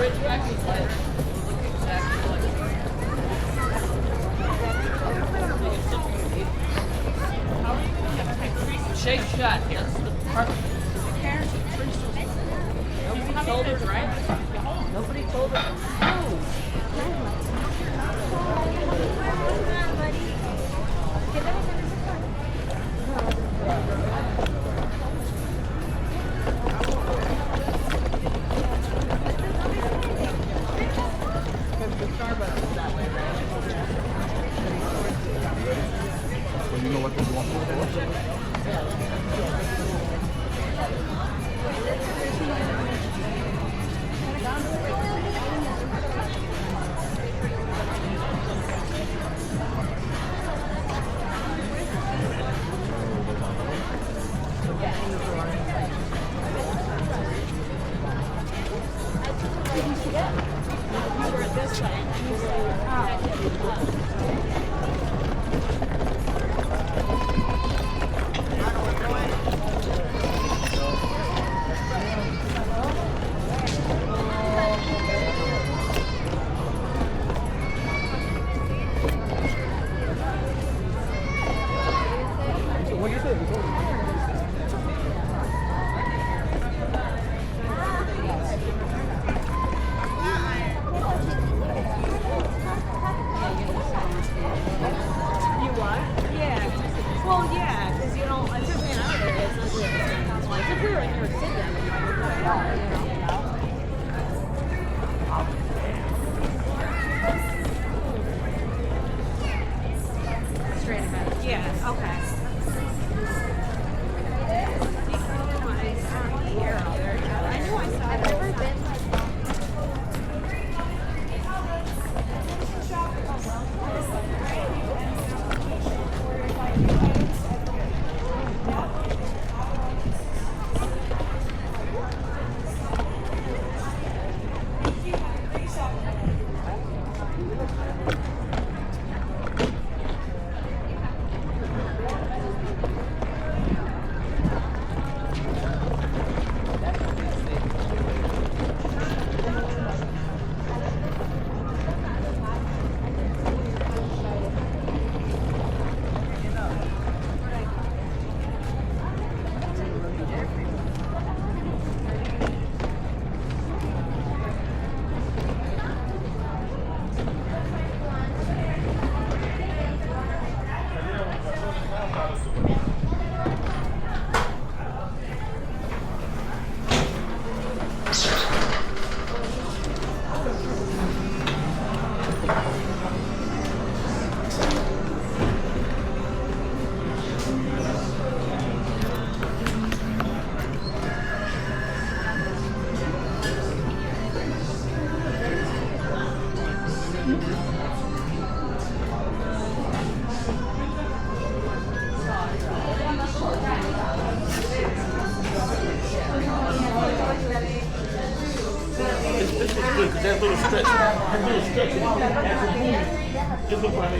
Ridgeback is lighter. Look exactly like Shake Shack, that's the perfect. Nobody told her to right? Nobody told her to So you know what they want for? What do you think? You what? Yeah. Well, yeah, because you don't. I took me out of there. It's not really the same. That's why. If we were in New York City, I would probably cut it out. Straight ahead. Yeah. Okay. I knew I saw. I've never been like. This is good because that little stretch, just look like